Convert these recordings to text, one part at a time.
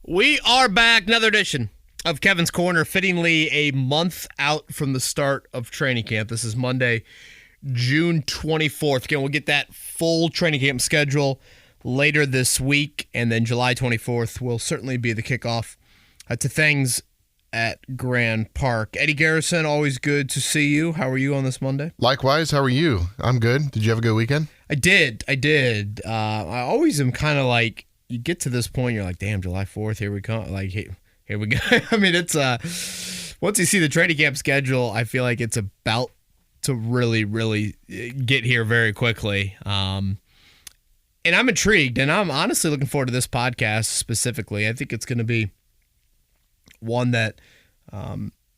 We are back. Another edition of Kevin's Corner, fittingly a month out from the start of training camp. This is Monday, June 24th. Again, we'll get that full training camp schedule later this week, and then July 24th will certainly be the kickoff to things at Grand Park. Eddie Garrison, always good to see you. How are you on this Monday? Likewise, how are you? I'm good. Did you have a good weekend? I did. I always am kind of like, you get to this point, you're like, damn, July 4th, here we come. Like, here we go. I mean, it's once you see the training camp schedule, I feel like it's about to really get here very quickly. And I'm intrigued, and I'm honestly looking forward to this podcast specifically. I think it's going to be one that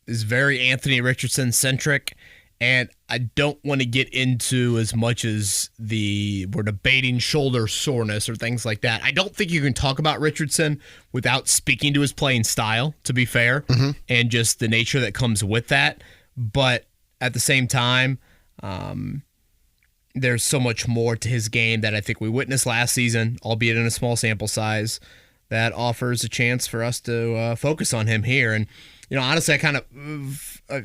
is very Anthony Richardson centric, and I don't want to get into as much as we're debating shoulder soreness or things like that. I don't think you can talk about Richardson without speaking to his playing style, to be fair, and just the nature that comes with that. But at the same time, there's so much more to his game that I think we witnessed last season, albeit in a small sample size, that offers a chance for us to focus on him here. And, honestly, I kind of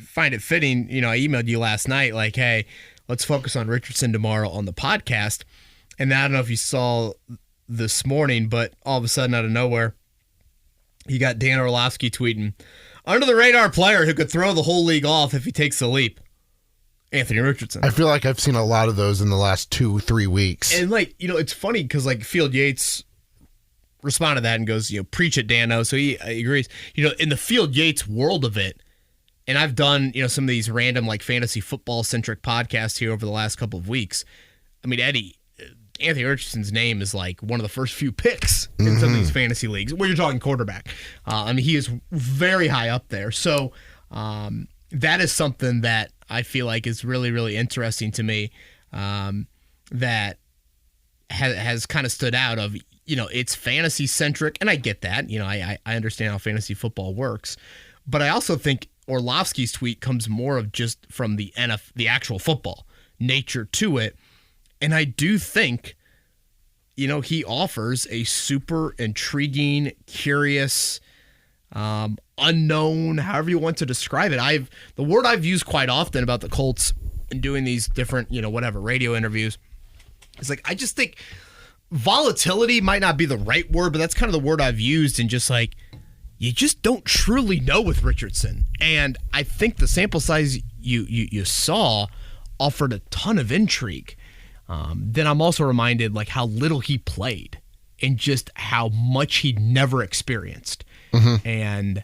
find it fitting. I emailed you last night like, hey, let's focus on Richardson tomorrow on the podcast. And I don't know if you saw this morning, but all of a sudden out of nowhere, you got Dan Orlovsky tweeting, under the radar player who could throw the whole league off if he takes the leap, Anthony Richardson. I feel like I've seen a lot of those in the last 2-3 weeks. And it's funny because Field Yates responded to that and goes, preach it, Dano. So he agrees. In the Field Yates world of it, and I've done, some of these random fantasy football centric podcasts here over the last couple of weeks. I mean, Eddie, Anthony Richardson's name is one of the first few picks in some of these fantasy leagues where you're talking quarterback. He is very high up there. So that is something that I feel like is really, really interesting to me, that has kind of stood out of, it's fantasy centric, and I get that. I understand how fantasy football works, but I also think Orlovsky's tweet comes more of just from the actual football nature to it, and I do think, he offers a super intriguing, curious, unknown, however you want to describe it. The word I've used quite often about the Colts and doing these different, radio interviews is I just think volatility might not be the right word, but that's kind of the word I've used, and just you just don't truly know with Richardson. And I think the sample size you saw offered a ton of intrigue. Then I'm also reminded how little he played and just how much he'd never experienced. And,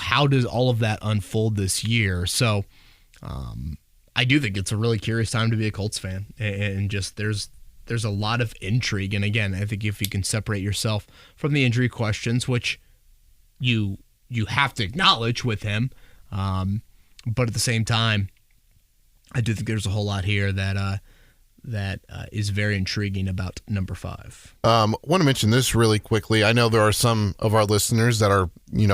how does all of that unfold this year? So I do think it's a really curious time to be a Colts fan. And just there's a lot of intrigue. And again, I think if you can separate yourself from the injury questions, which you have to acknowledge with him, but at the same time, I do think there's a whole lot here that is very intriguing about number 5. Want to mention this really quickly. I know there are some of our listeners that are,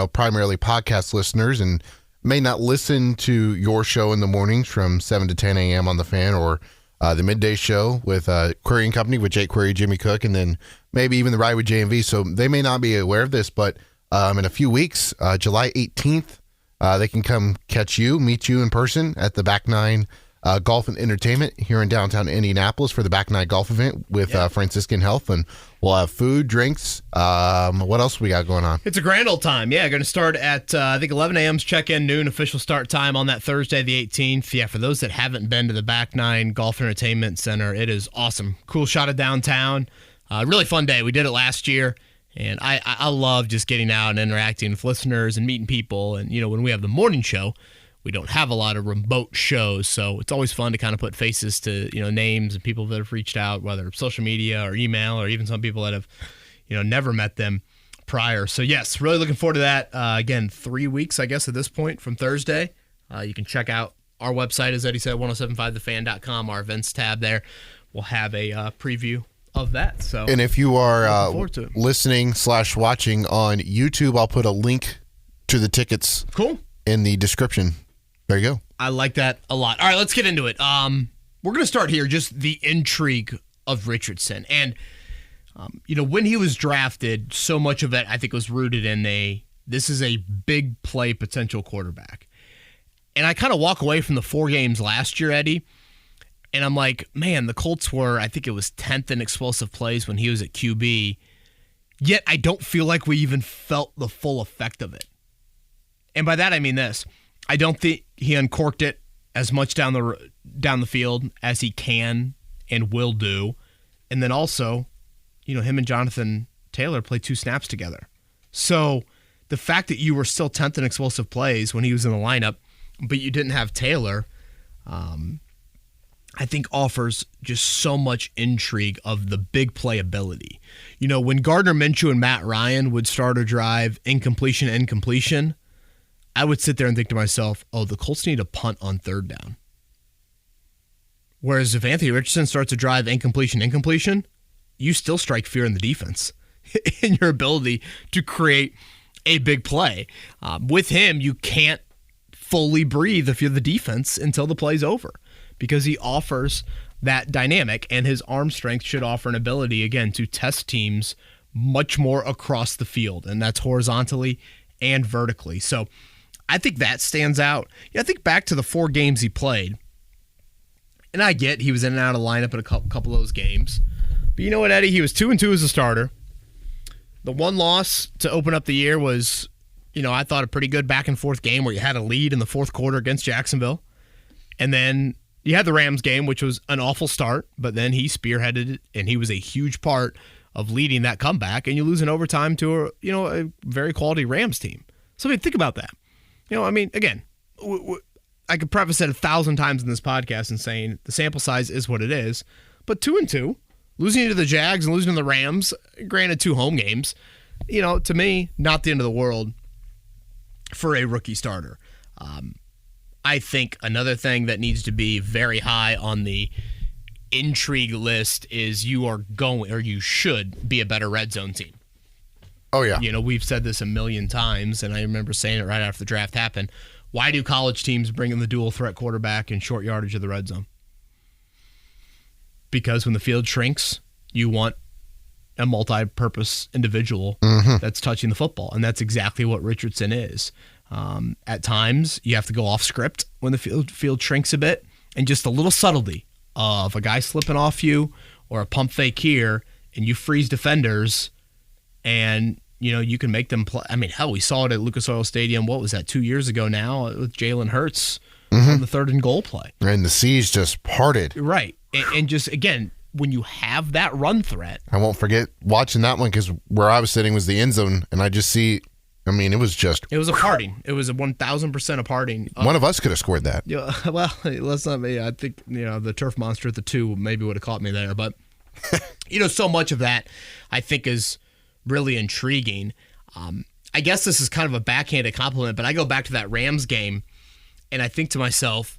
primarily podcast listeners and may not listen to your show in the mornings from 7 to 10 a.m. on the Fan, or the midday show with Query and Company with Jake Query, Jimmy Cook, and then maybe even the Ride with JMV. So they may not be aware of this, but in a few weeks, July 18th, they can come meet you in person at the Back Nine Golf and Entertainment here in downtown Indianapolis for the Back Nine Golf event with Franciscan Health, and we'll have food, drinks. What else we got going on? It's a grand old time. Yeah, going to start at I think 11 a.m.'s check-in, noon official start time on that Thursday, the 18th. Yeah, for those that haven't been to the Back Nine Golf and Entertainment Center, it is awesome. Cool shot of downtown. Really fun day. We did it last year. And I love just getting out and interacting with listeners and meeting people. And, when we have the morning show, we don't have a lot of remote shows. So it's always fun to kind of put faces to, names and people that have reached out, whether social media or email, or even some people that have, never met them prior. So, yes, really looking forward to that. Again, 3 weeks, I guess, at this point from Thursday. You can check out our website, as Eddie said, 1075thefan.com, our events tab there. We'll have a preview of that. So, and if you are listening/watching on YouTube, I'll put a link to the tickets in the description. There you go. I like that a lot. All right, let's get into it. We're going to start here, just the intrigue of Richardson. And When he was drafted, so much of it, I think, was rooted in this is a big play potential quarterback. And I kind of walk away from the 4 games last year, Eddie, and I'm like, man, the Colts were, I think it was 10th in explosive plays when he was at QB, yet I don't feel like we even felt the full effect of it. And by that I mean this. I don't think he uncorked it as much down the field as he can and will do. And then also, him and Jonathan Taylor played 2 snaps together. So the fact that you were still 10th in explosive plays when he was in the lineup, but you didn't have Taylor, I think offers just so much intrigue of the big play ability. When Gardner Minshew and Matt Ryan would start a drive, incompletion, I would sit there and think to myself, oh, the Colts need a punt on 3rd down. Whereas if Anthony Richardson starts a drive, incompletion, you still strike fear in the defense in your ability to create a big play. With him, you can't fully breathe if you're the defense until the play's over because he offers that dynamic, and his arm strength should offer an ability, again, to test teams much more across the field, and that's horizontally and vertically. So I think that stands out. I think back to the 4 games he played, and I get he was in and out of the lineup in a couple of those games. But you know what, Eddie? He was 2-2 as a starter. The one loss to open up the year was, I thought a pretty good back and forth game where you had a lead in the 4th quarter against Jacksonville. And then you had the Rams game, which was an awful start, but then he spearheaded it, and he was a huge part of leading that comeback, and you lose in overtime to a very quality Rams team. So think about that. Again, I could preface it 1,000 times in this podcast and saying the sample size is what it is, but 2-2, losing to the Jags and losing to the Rams, granted 2 home games, to me, not the end of the world for a rookie starter. I think another thing that needs to be very high on the intrigue list is you should be a better red zone team. Oh, yeah. We've said this a million times, and I remember saying it right after the draft happened. Why do college teams bring in the dual threat quarterback in short yardage of the red zone? Because when the field shrinks, you want a multi-purpose individual that's touching the football, and that's exactly what Richardson is. At times, you have to go off script when the field shrinks a bit, and just a little subtlety of a guy slipping off you or a pump fake here, and you freeze defenders, and you can make them play. I mean, hell, we saw it at Lucas Oil Stadium. What was that, 2 years ago now with Jalen Hurts on the 3rd and goal play? And the seas just parted. Right, and just again, when you have that run threat, I won't forget watching that one because where I was sitting was the end zone, and I just see. I mean, it was a parting. It was a 1,000% a parting. One of us could have scored that. Yeah, well, let's not. I think the turf monster at the 2 maybe would have caught me there, but so much of that I think is really intriguing. I guess this is kind of a backhanded compliment, but I go back to that Rams game, and I think to myself,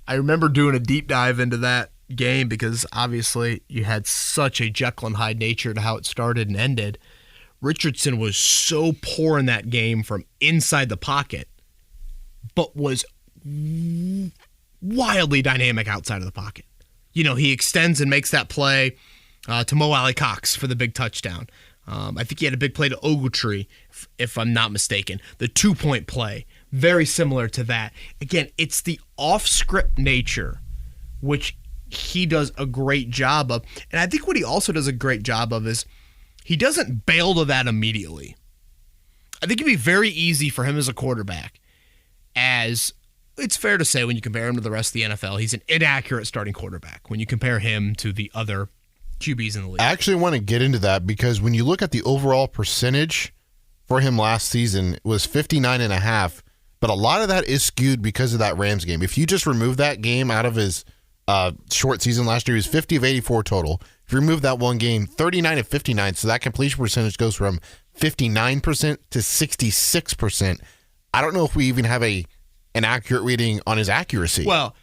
I remember doing a deep dive into that game because obviously you had such a Jekyll and Hyde nature to how it started and ended. Richardson was so poor in that game from inside the pocket, but was wildly dynamic outside of the pocket. He extends and makes that play to Mo Alley Cox for the big touchdown. I think he had a big play to Ogletree, if I'm not mistaken. The 2-point play, very similar to that. Again, it's the off-script nature, which he does a great job of. And I think what he also does a great job of is he doesn't bail to that immediately. I think it'd be very easy for him as a quarterback, as it's fair to say when you compare him to the rest of the NFL, he's an inaccurate starting quarterback when you compare him to the other QBs in the league. I actually want to get into that because when you look at the overall percentage for him last season, it was 59.5, but a lot of that is skewed because of that Rams game. If you just remove that game out of his short season last year, he was 50 of 84 total. If you remove that one game, 39 of 59, so that completion percentage goes from 59% to 66%. I don't know if we even have an accurate reading on his accuracy. Well,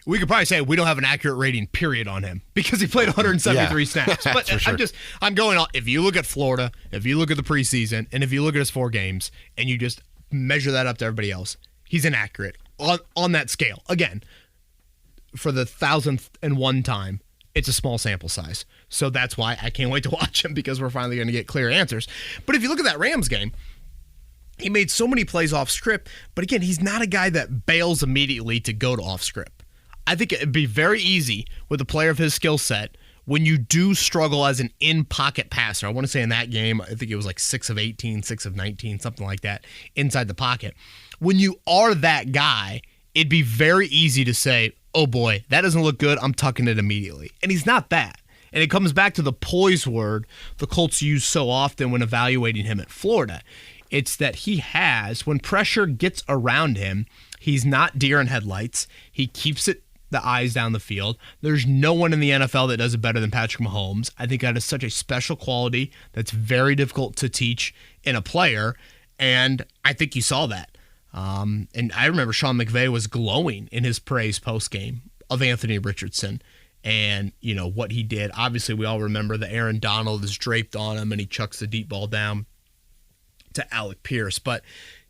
we could probably say we don't have an accurate rating, period, on him because he played 173 snaps. But sure. I'm going on. If you look at Florida, if you look at the preseason, and if you look at his 4 games, and you just measure that up to everybody else, he's inaccurate on that scale. Again, for the 1,001th time, It's a small sample size. So that's why I can't wait to watch him, because we're finally going to get clear answers. But if you look at that Rams game, he made so many plays off script. But again, he's not a guy that bails immediately to go to off script. I think it'd be very easy with a player of his skill set when you do struggle as an in-pocket passer. I want to say in that game, I think it was like 6 of 18, 6 of 19, something like that, inside the pocket. When you are that guy, it'd be very easy to say, oh boy, that doesn't look good, I'm tucking it immediately. And he's not that. And it comes back to the poise word the Colts use so often when evaluating him at Florida. It's that he has, when pressure gets around him, he's not deer in headlights. He keeps the eyes down the field. There's no one in the NFL that does it better than Patrick Mahomes. I think that is such a special quality that's very difficult to teach in a player, and I think you saw that. And I remember Sean McVay was glowing in his praise post-game of Anthony Richardson and, you know, what he did. Obviously, we all remember the Aaron Donald is draped on him and he chucks the deep ball down to Alec Pierce. But,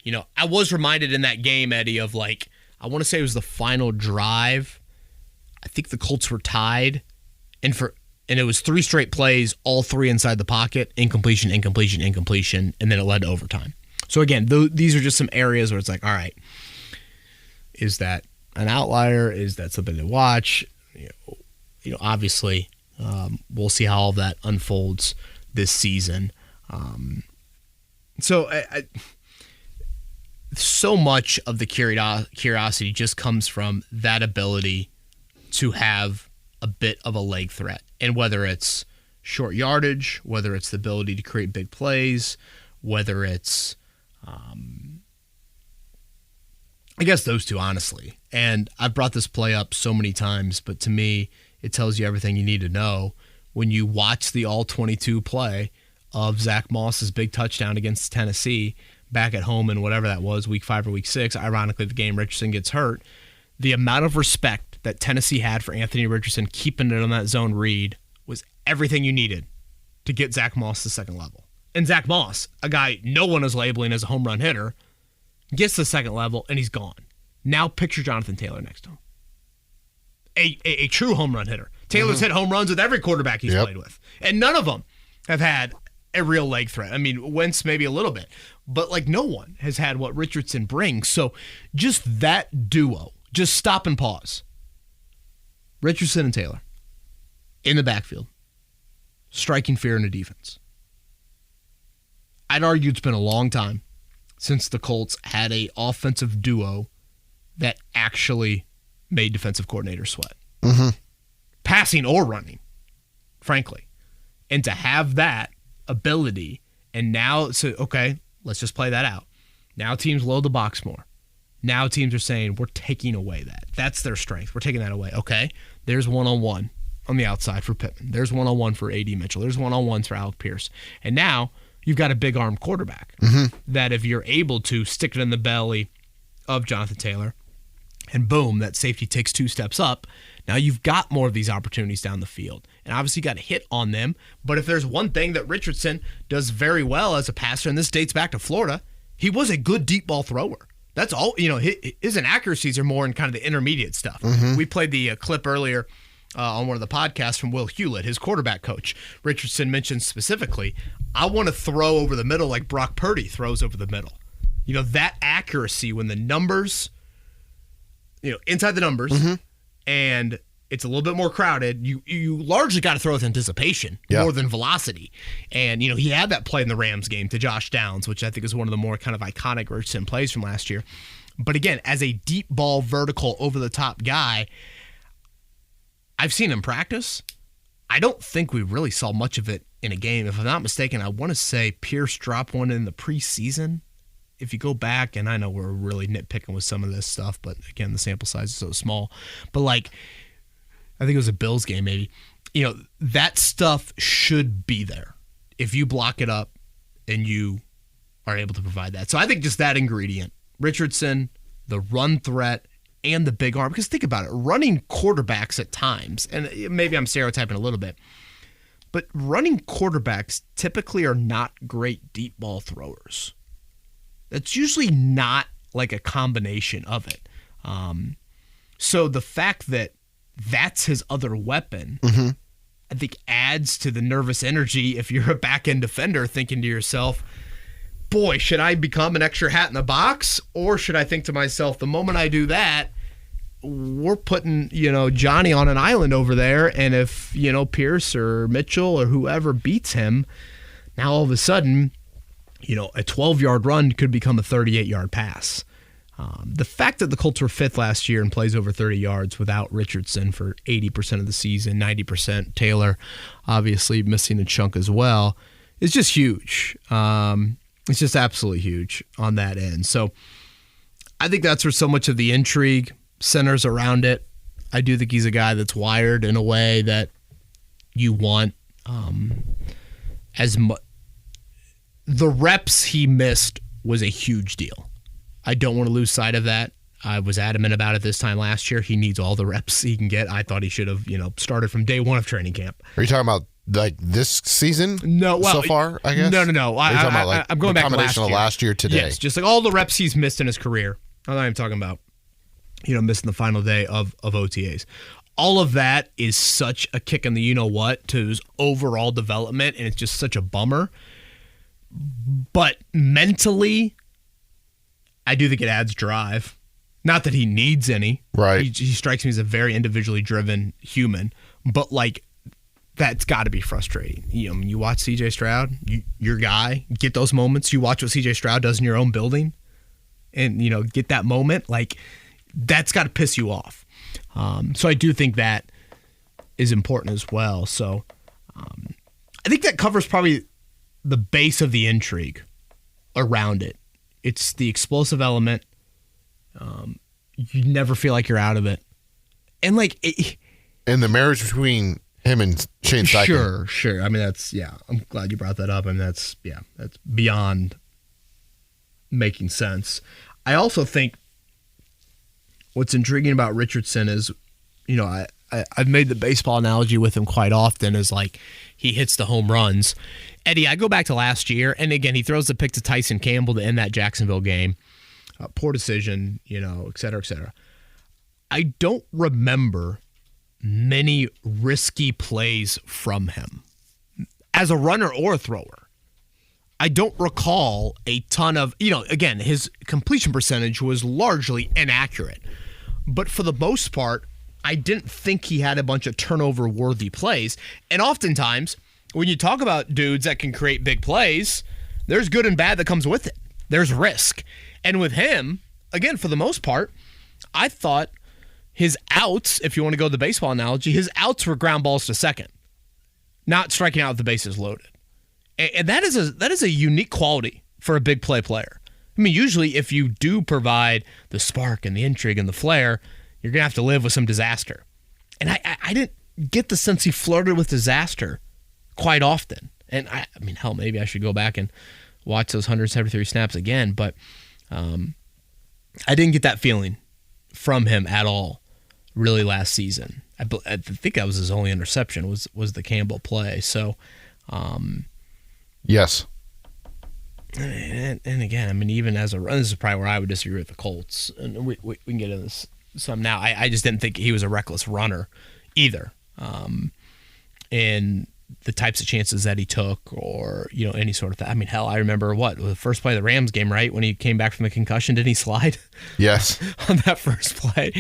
you know, I was reminded in that game, Eddie, of like, I want to say it was the final drive. I think the Colts were tied, and it was 3 straight plays, all 3 inside the pocket, incompletion, and then it led to overtime. So again, these are just some areas where it's like, all right, is that an outlier? Is that something to watch? You know, obviously, we'll see how all that unfolds this season. So so much of the curiosity just comes from that ability to have a bit of a leg threat. And whether it's short yardage, whether it's the ability to create big plays, whether it's, I guess those two, honestly. And I've brought this play up so many times, but to me, it tells you everything you need to know when you watch the all-22 play of Zach Moss's big touchdown against Tennessee back at home in whatever that was, week 5 or week 6. Ironically, the game Richardson gets hurt. The amount of respect that Tennessee had for Anthony Richardson keeping it on that zone read was everything you needed to get Zach Moss to the second level. And Zach Moss, a guy no one is labeling as a home run hitter, gets to the second level and he's gone. Now picture Jonathan Taylor next to him. A true home run hitter. Taylor's hit home runs with every quarterback he's played with. And none of them have had a real leg threat. I mean, Wentz maybe a little bit. But like no one has had what Richardson brings. So just that duo, just stop and pause. Richardson and Taylor in the backfield, striking fear in the defense. I'd argue it's been a long time since the Colts had a offensive duo that actually made defensive coordinators sweat. Passing or running, frankly. And to have that ability, and now, so okay, let's just play that out. Now teams load the box more. Now teams are saying, we're taking away that. That's their strength. We're taking that away. Okay, there's one-on-one on the outside for Pittman. There's one-on-one for A.D. Mitchell. There's one-on-ones for Alec Pierce. And now you've got a big-armed quarterback that if you're able to stick it in the belly of Jonathan Taylor, and boom, that safety takes 2 steps up, now you've got more of these opportunities down the field. And obviously you got to hit on them. But if there's one thing that Richardson does very well as a passer, and this dates back to Florida, he was a good deep ball thrower. That's all, you know, his inaccuracies are more in kind of the intermediate stuff. We played the clip earlier on one of the podcasts from Will Hewlett, his quarterback coach. Richardson mentioned specifically, I want to throw over the middle like Brock Purdy throws over the middle. You know, that accuracy when the numbers, you know, inside the numbers, and it's a little bit more crowded, you largely got to throw with anticipation more than velocity. And, you know, he had that play in the Rams game to Josh Downs, which I think is one of the more kind of iconic Richardson plays from last year. But again, as a deep ball, vertical, over-the-top guy, I've seen him practice. I don't think we really saw much of it in a game. If I'm not mistaken, I want to say Pierce dropped one in the preseason. If you go back, and I know we're really nitpicking with some of this stuff, but again, the sample size is so small. But like, I think it was a Bills game maybe. You know, that stuff should be there if you block it up and you are able to provide that. So I think just that ingredient, Richardson, the run threat, and the big arm. Because think about it, running quarterbacks at times, and maybe I'm stereotyping a little bit, but running quarterbacks typically are not great deep ball throwers. That's usually not like a combination of it. So the fact that that's his other weapon, I think adds to the nervous energy if you're a back-end defender thinking to yourself, boy, should I become an extra hat in the box, or should I think to myself, the moment I do that, we're putting, Johnny on an island over there, and if, Pierce or Mitchell or whoever beats him, now all of a sudden, a 12-yard run could become a 38-yard pass. The fact that the Colts were fifth last year and plays over 30 yards without Richardson for 80% of the season, 90%, Taylor obviously missing a chunk as well, is just huge. It's just absolutely huge on that end. So I think that's where so much of the intrigue centers around it. I do think he's a guy that's wired in a way that you want as much. The reps he missed was a huge deal. I don't want to lose sight of that. I was adamant about it this time last year. He needs all the reps he can get. I thought he should have, started from day one of training camp. Are you talking about like this season? No, well, so far, I guess. No. Are you talking about like I'm going the back to combination of last year today? Yes, just like all the reps he's missed in his career. I'm not even talking about, missing the final day of OTAs. All of that is such a kick in the you-know-what to his overall development, and it's just such a bummer. But mentally, I do think it adds drive. Not that he needs any. Right. He strikes me as a very individually driven human, but like that's got to be frustrating. You watch CJ Stroud, your guy, get those moments. You watch what CJ Stroud does in your own building, and get that moment. Like that's got to piss you off. So I do think that is important as well. So I think that covers probably the base of the intrigue around it. It's the explosive element. You never feel like you're out of it. And and the marriage between him and Shane Steichen. Sure. I mean, I'm glad you brought that up. And that's beyond making sense. I also think what's intriguing about Richardson is, I've made the baseball analogy with him quite often is like he hits the home runs. Eddie, I go back to last year, and again, he throws the pick to Tyson Campbell to end that Jacksonville game. Poor decision, et cetera, et cetera. I don't remember many risky plays from him as a runner or a thrower. I don't recall a ton of, again, his completion percentage was largely inaccurate. But for the most part, I didn't think he had a bunch of turnover-worthy plays. And oftentimes, when you talk about dudes that can create big plays, there's good and bad that comes with it. There's risk. And with him, again, for the most part, I thought his outs, if you want to go to the baseball analogy, his outs were ground balls to second, not striking out with the bases loaded. And that is a unique quality for a big play player. I mean, usually if you do provide the spark and the intrigue and the flair, you're going to have to live with some disaster. And I didn't get the sense he flirted with disaster quite often. And I mean, hell, maybe I should go back and watch those 173 snaps again. But I didn't get that feeling from him at all, really, last season. I think that was his only interception was the Campbell play. So, yes. And again, I mean, even as a run, this is probably where I would disagree with the Colts. And we can get into this some now. I just didn't think he was a reckless runner either. And the types of chances that he took or, any sort of thing. I mean, hell, I remember the first play of the Rams game, right? When he came back from the concussion, didn't he slide? Yes. On that first play.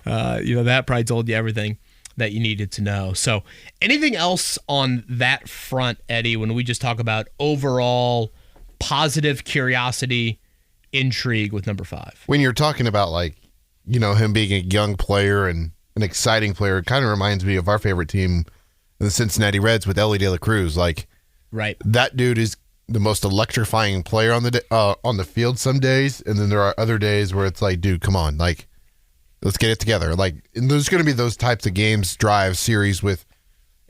That probably told you everything that you needed to know. So anything else on that front, Eddie, when we just talk about overall positive curiosity, intrigue with number 5? When you're talking about him being a young player and an exciting player, it kind of reminds me of our favorite team, the Cincinnati Reds, with Ellie De La Cruz. Right. That dude is the most electrifying player on the field some days, and then there are other days where it's like, dude, come on, let's get it together. And there's going to be those types of games, drives, series with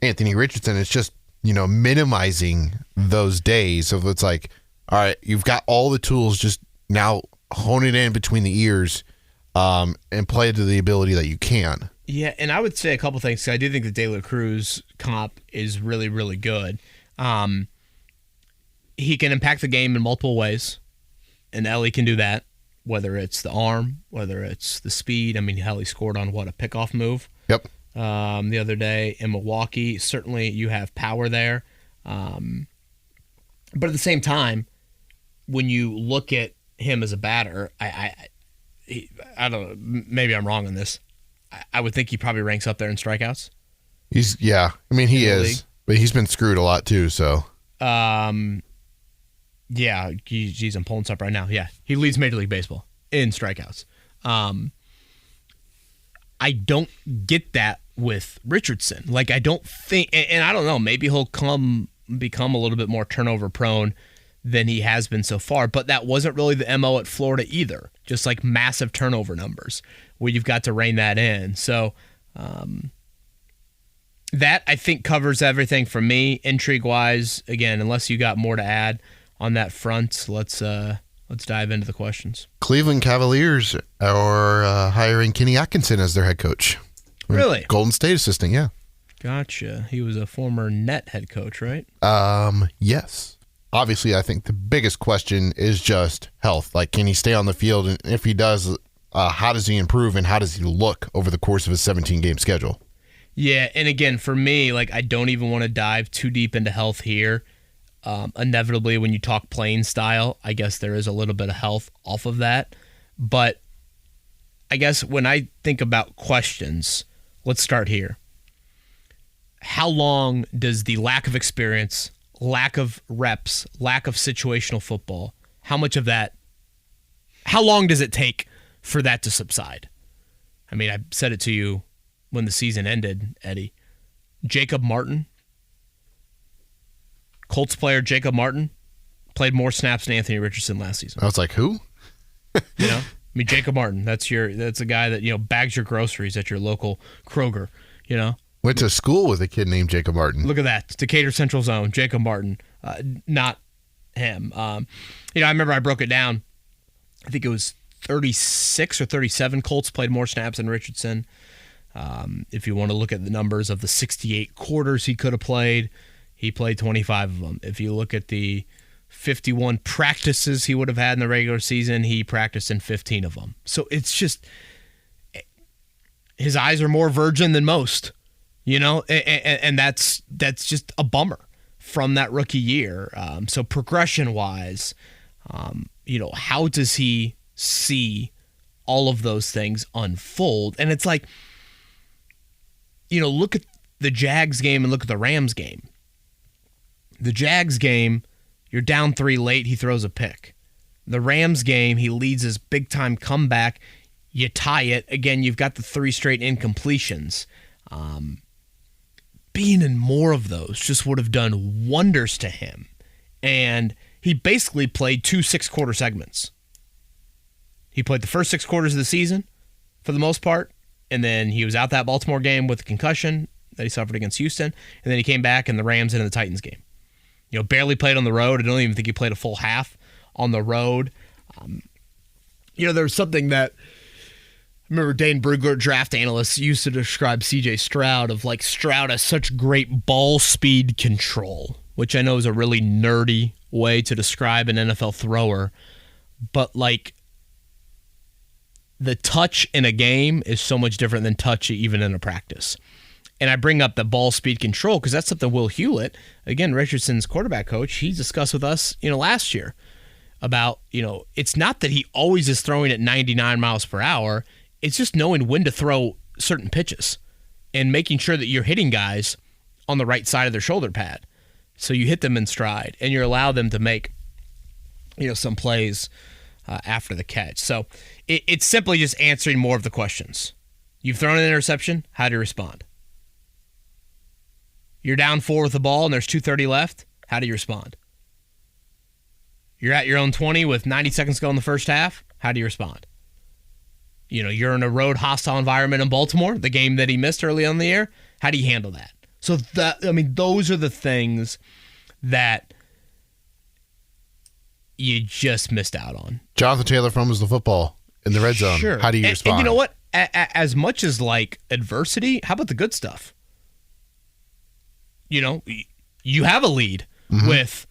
Anthony Richardson. It's just, minimizing those days. So it's like, all right, you've got all the tools, just now hone it in between the ears and play to the ability that you can. Yeah, and I would say a couple things. I do think the De La Cruz comp is really, really good. He can impact the game in multiple ways, and Ellie can do that, whether it's the arm, whether it's the speed. I mean, hell, he scored on, a pickoff move? Yep. the other day in Milwaukee. Certainly you have power there. But at the same time, when you look at him as a batter, I don't know, maybe I'm wrong on this. I would think he probably ranks up there in strikeouts. He is, but he's been screwed a lot too, so. Yeah, geez, I'm pulling this up right now. Yeah, he leads Major League Baseball in strikeouts. I don't get that with Richardson. Like, I don't think, and I don't know, maybe he'll become a little bit more turnover prone than he has been so far, but that wasn't really the MO at Florida either. Just like massive turnover numbers where you've got to rein that in. So that I think covers everything for me intrigue-wise. Again, unless you got more to add on that front, let's dive into the questions. Cleveland Cavaliers are hiring Kenny Atkinson as their head coach. Really? Golden State assistant, yeah. Gotcha. He was a former Net head coach, right? Yes. Obviously, I think the biggest question is just health. Like, can he stay on the field? And if he does, how does he improve and how does he look over the course of his 17-game schedule? Yeah, and again, for me, like, I don't even want to dive too deep into health here. Inevitably, when you talk playing style, I guess there is a little bit of health off of that. But I guess when I think about questions, let's start here. How long does the lack of experience, lack of reps, lack of situational football, how long does it take for that to subside? I mean, I said it to you when the season ended, Eddie. Jacob Martin, Colts player Jacob Martin, played more snaps than Anthony Richardson last season. I was like, who? You know? I mean, Jacob Martin, that's a guy that, bags your groceries at your local Kroger, Went to school with a kid named Jacob Martin. Look at that. Decatur Central Zone, Jacob Martin, not him. I remember I broke it down. I think it was 36 or 37 Colts played more snaps than Richardson. If you want to look at the numbers of the 68 quarters he could have played, he played 25 of them. If you look at the 51 practices he would have had in the regular season, he practiced in 15 of them. So it's just, his eyes are more virgin than most. And that's just a bummer from that rookie year. So progression-wise, how does he see all of those things unfold? And it's like, look at the Jags game and look at the Rams game. The Jags game, you're down 3 late, he throws a pick. The Rams game, he leads his big-time comeback. You tie it. Again, you've got the 3 straight incompletions. Being in more of those just would have done wonders to him. And he basically played 2 6-quarter segments. He played the first 6 quarters of the season for the most part, and then he was out that Baltimore game with a concussion that he suffered against Houston, and then he came back in the Rams and the Titans game. Barely played on the road. I don't even think he played a full half on the road. There was something that I remember Dane Brugler, draft analyst, used to describe C.J. Stroud of like Stroud has such great ball speed control, which I know is a really nerdy way to describe an NFL thrower. But like the touch in a game is so much different than touch even in a practice. And I bring up the ball speed control because that's something Will Hewlett, again, Richardson's quarterback coach, he discussed with us, last year about, it's not that he always is throwing at 99 miles per hour. It's just knowing when to throw certain pitches and making sure that you're hitting guys on the right side of their shoulder pad. So you hit them in stride and you allow them to make, some plays after the catch. So it's simply just answering more of the questions. You've thrown an interception. How do you respond? You're down 4 with the ball and there's 2:30 left. How do you respond? You're at your own 20 with 90 seconds to go in the first half. How do you respond? You're in a road hostile environment in Baltimore, the game that he missed early on in the year. How do you handle that? So those are the things that you just missed out on. Jonathan Taylor fumbles the football in the red zone. Sure. How do you respond? And you know what? As much as like adversity, how about the good stuff? You have a lead with,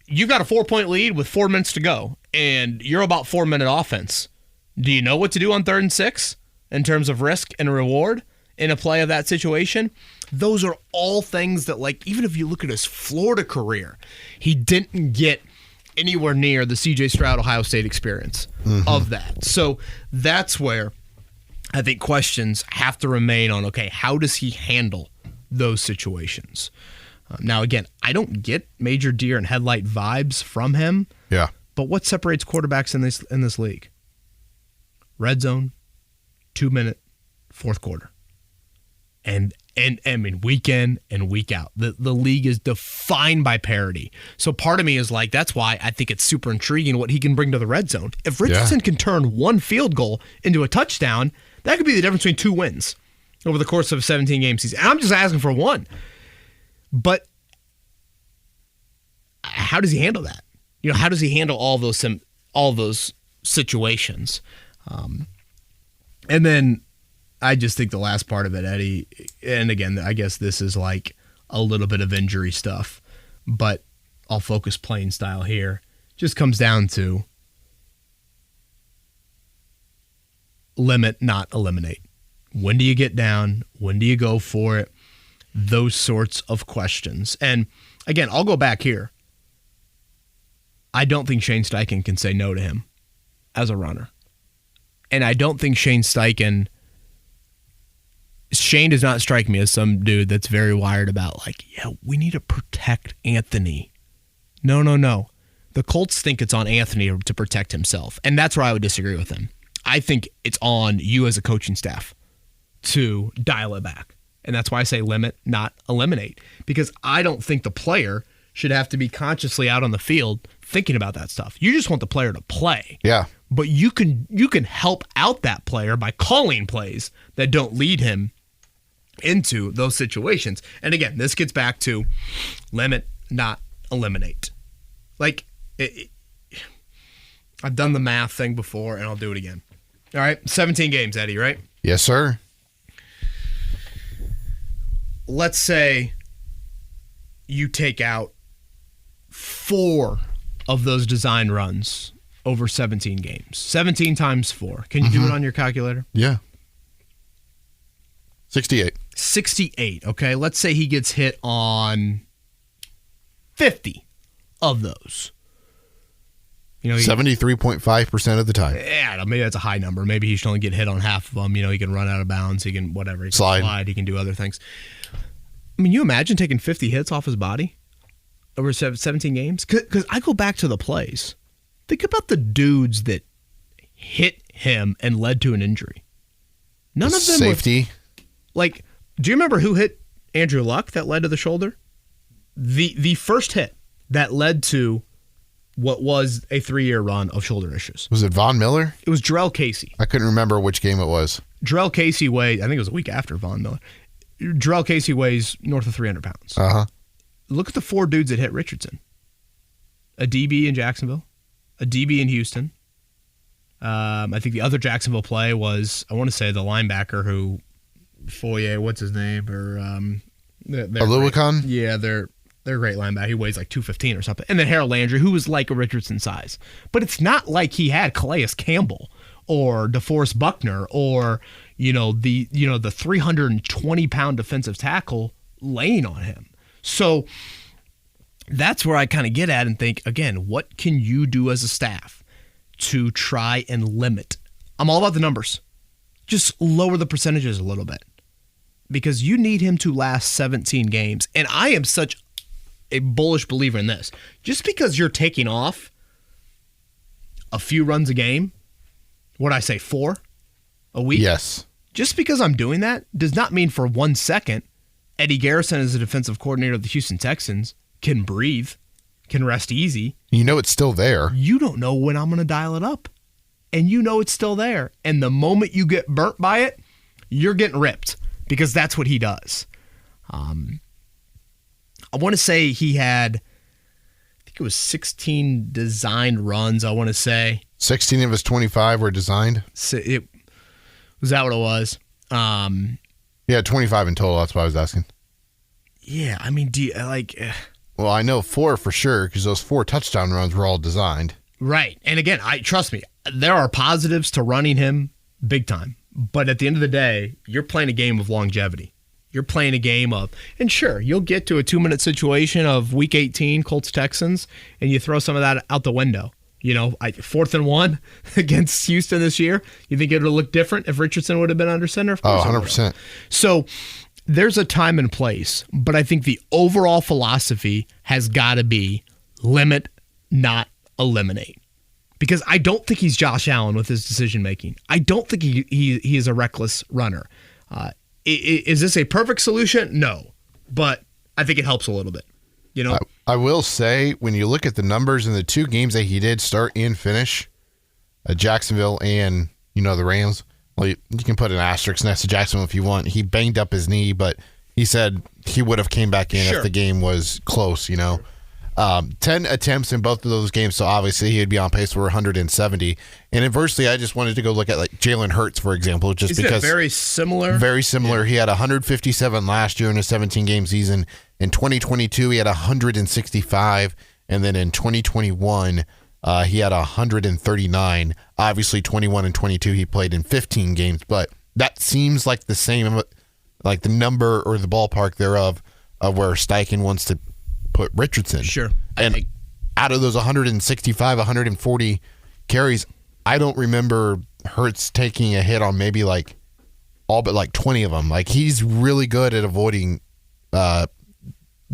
you've got a 4-point lead with 4 minutes to go, and you're about 4-minute offense. Do you know what to do on 3rd and 6 in terms of risk and reward? in a play of that situation. Those are all things that, like, even if you look at his Florida career, he didn't get anywhere near the C.J. Stroud Ohio State experience of that. So that's where I think questions have to remain on, okay, how does he handle those situations? Now, again, I don't get major deer and headlight vibes from him. Yeah. But what separates quarterbacks in this league? Red zone, 2-minute, fourth quarter. And I mean, week in and week out. The league is defined by parity. So part of me is like, that's why I think it's super intriguing what he can bring to the red zone. If Richardson can turn one field goal into a touchdown, that could be the difference between 2 wins over the course of a 17-game season. And I'm just asking for one. But how does he handle that? You know, how does he handle all those situations? And then I just think the last part of it, Eddie, and again, I guess this is like a little bit of injury stuff, but I'll focus playing style here. Just comes down to limit, not eliminate. When do you get down? When do you go for it? Those sorts of questions. And again, I'll go back here. I don't think Shane Steichen can say no to him as a runner. And I don't think Shane does not strike me as some dude that's very wired about, like, yeah, we need to protect Anthony. No. The Colts think it's on Anthony to protect himself. And that's where I would disagree with him. I think it's on you as a coaching staff to dial it back. And that's why I say limit, not eliminate. Because I don't think the player should have to be consciously out on the field thinking about that stuff. You just want the player to play. Yeah. But you can help out that player by calling plays that don't lead him into those situations. And again, this gets back to limit, not eliminate. Like, I've done the math thing before, and I'll do it again. All right, 17 games, Eddie, right? Yes, sir. Let's say you take out 4 of those design runs over 17 games. 17 times 4. Can you do it on your calculator? Yeah. 68. 68, okay? Let's say he gets hit on 50 of those. You know, 73.5% of the time. Yeah, maybe that's a high number. Maybe he should only get hit on half of them. You know, he can run out of bounds. He can whatever. He can slide. He can do other things. I mean, you imagine taking 50 hits off his body over 17 games? Because I go back to the plays. Think about the dudes that hit him and led to an injury. None of them safety. Like, do you remember who hit Andrew Luck that led to the shoulder? The first hit that led to what was a 3-year run of shoulder issues. Was it Von Miller? It was Jarrell Casey. I couldn't remember which game it was. Jarrell Casey weighed, I think it was a week after Von Miller. Jarrell Casey weighs north of 300 pounds. Uh-huh. Look at the 4 dudes that hit Richardson. A DB in Jacksonville, a DB in Houston. I think the other Jacksonville play was, I want to say, the linebacker who, Foye, what's his name? Or Aluakon? Yeah, they're a great linebacker. He weighs like 215 or something. And then Harold Landry, who was like a Richardson size. But it's not like he had Calais Campbell or DeForest Buckner or, the 320-pound defensive tackle laying on him. So that's where I kind of get at and think, again, what can you do as a staff to try and limit? I'm all about the numbers. Just lower the percentages a little bit because you need him to last 17 games. And I am such a bullish believer in this. Just because you're taking off a few runs a game, what I say, 4 a week? Yes. Just because I'm doing that does not mean for 1 second Eddie Garrison, as the defensive coordinator of the Houston Texans, can breathe, can rest easy. You know it's still there. You don't know when I'm going to dial it up. And you know it's still there. And the moment you get burnt by it, you're getting ripped because that's what he does. I want to say he had, I think it was 16 designed runs, I want to say. 16 of his 25 were designed? Was that what it was? Yeah, 25 in total. That's what I was asking. Yeah, I mean, Well, I know 4 for sure because those 4 touchdown runs were all designed. Right. And again, trust me, there are positives to running him big time. But at the end of the day, you're playing a game of longevity. You're playing a game of, and sure, you'll get to a 2-minute situation of Week 18, Colts-Texans, and you throw some of that out the window. 4th and 1 against Houston this year. You think it would look different if Richardson would have been under center? Of course 100%. So there's a time and place, but I think the overall philosophy has got to be limit, not eliminate. Because I don't think he's Josh Allen with his decision making. I don't think he is a reckless runner. Is this a perfect solution? No, but I think it helps a little bit. I will say, when you look at the numbers in the 2 games that he did start and finish, Jacksonville and the Rams. Well, you can put an asterisk next to Jacksonville if you want. He banged up his knee, but he said he would have came back in if the game was close. 10 attempts in both of those games, so obviously he'd be on pace for 170. And inversely, I just wanted to go look at Jalen Hurts, for example, because very similar. Very similar. Yeah. He had 157 last year in a 17-game season. In 2022, he had 165, and then in 2021, he had 139. Obviously, 21 and 22, he played in 15 games, but that seems like the same, like the number or the ballpark thereof of where Steichen wants to put Richardson. Sure. And out of those 165, 140 carries, I don't remember Hurts taking a hit on maybe all but 20 of them. He's really good at avoiding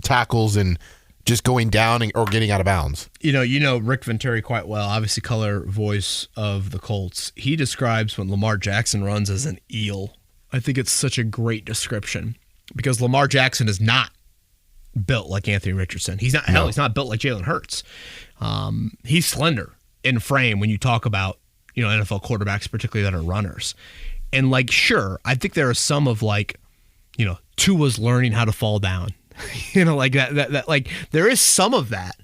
tackles and just going down or getting out of bounds. You know Rick Venturi quite well, obviously color voice of the Colts. He describes when Lamar Jackson runs as an eel. I think it's such a great description because Lamar Jackson is not built like Anthony Richardson. He's not he's not built like Jalen Hurts. He's slender in frame when you talk about NFL quarterbacks, particularly that are runners. And sure, I think there are some of Tua's learning how to fall down. That there is some of that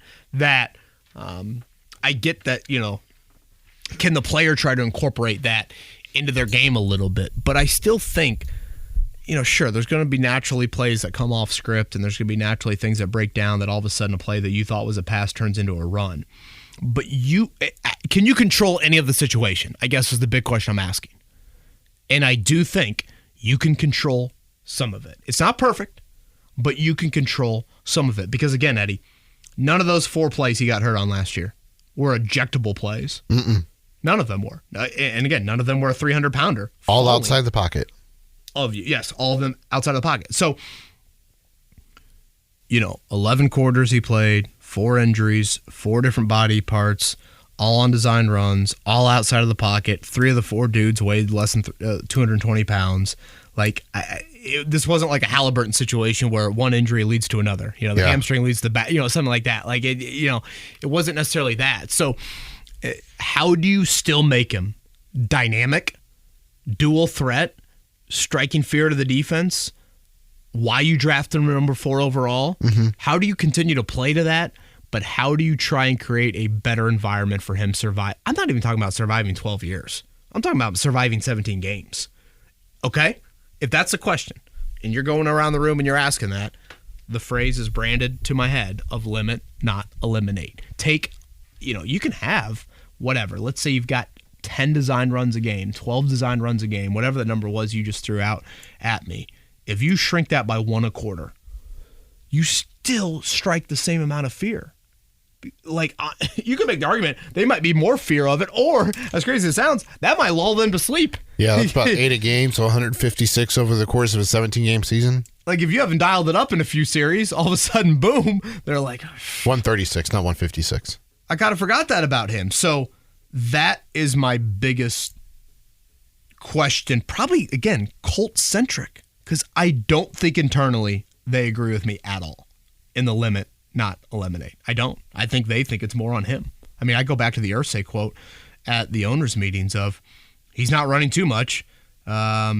I get that, can the player try to incorporate that into their game a little bit? But I still think, sure, there's going to be naturally plays that come off script, and there's going to be naturally things that break down that all of a sudden a play that you thought was a pass turns into a run. But can you control any of the situation? I guess is the big question I'm asking. And I do think you can control some of it. It's not perfect, but you can control some of it. Because again, Eddie, none of those 4 plays he got hurt on last year were ejectable plays. Mm-mm. None of them were. And again, none of them were a 300-pounder. All outside the pocket. Yes, all of them outside of the pocket. So, 11 quarters he played, 4 injuries, 4 different body parts, all on design runs, all outside of the pocket. 3 of the 4 dudes weighed less than 220 pounds. This wasn't like a Halliburton situation where one injury leads to another. The hamstring leads to the back, something like that. It wasn't necessarily that. So how do you still make him dynamic, dual threat, striking fear to the defense? Why you draft him number 4 overall? Mm-hmm. How do you continue to play to that? But how do you try and create a better environment for him to survive? I'm not even talking about surviving 12 years. I'm talking about surviving 17 games. Okay? If that's the question, and you're going around the room and you're asking that, the phrase is branded to my head of limit, not eliminate. You can have whatever. Let's say you've got 10 design runs a game, 12 design runs a game, whatever the number was you just threw out at me. If you shrink that by 1 a quarter, you still strike the same amount of fear. You can make the argument they might be more fear of it, or, as crazy as it sounds, that might lull them to sleep. Yeah, that's about 8 a game, so 156 over the course of a 17-game season. If you haven't dialed it up in a few series, all of a sudden, boom, they're like... 136, not 156. I kind of forgot that about him. So that is my biggest question. Probably, again, Colt-centric, because I don't think internally they agree with me at all in the limit, not eliminate. I don't. I think they think it's more on him. I mean, I go back to the Irsay quote at the owners' meetings of, he's not running too much. Okay. I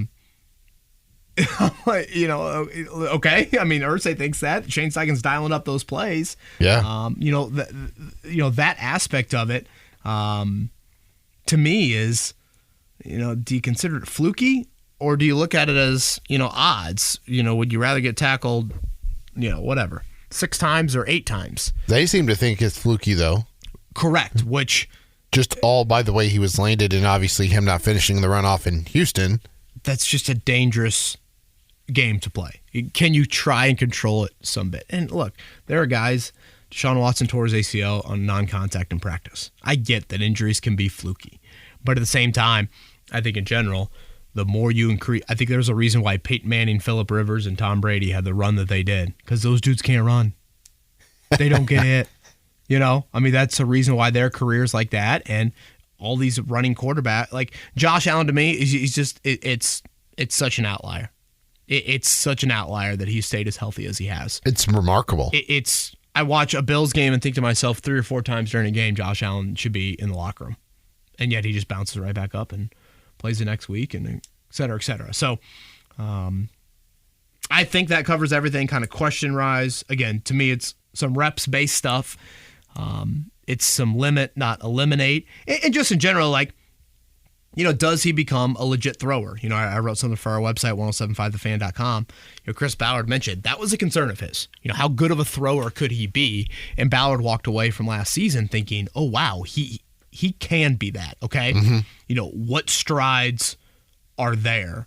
mean, Irsay thinks that. Shane Steichen's dialing up those plays. Yeah. That aspect of it, to me is, do you consider it fluky, or do you look at it as, odds? Would you rather get tackled, whatever, 6 times or 8 times? They seem to think it's fluky, though. Correct, which just all by the way he was landed and obviously him not finishing the runoff in Houston. That's just a dangerous game to play. Can you try and control it some bit? And look, there are guys, Deshaun Watson tore his ACL on non-contact in practice. I get that injuries can be fluky. But at the same time, I think in general, the more you increase, I think there's a reason why Peyton Manning, Phillip Rivers, and Tom Brady had the run that they did, because those dudes can't run. They don't get hit. You know, I mean, that's a reason why their careers like that, and all these running quarterback, like Josh Allen to me, he's just, it's such an outlier. It's such an outlier that he stayed as healthy as he has. It's remarkable. I watch a Bills game and think to myself 3 or 4 times during a game, Josh Allen should be in the locker room. And yet he just bounces right back up and plays the next week, and et cetera, et cetera. So I think that covers everything. Kind of question rise. Again, to me, it's some reps-based stuff. It's some limit, not eliminate. And just in general, like, you know, does he become a legit thrower? You know, I wrote something for our website, 1075thefan.com. You know, Chris Ballard mentioned that was a concern of his. You know, how good of a thrower could he be? And Ballard walked away from last season thinking, oh, wow, he can be that, okay? Mm-hmm. You know, what strides are there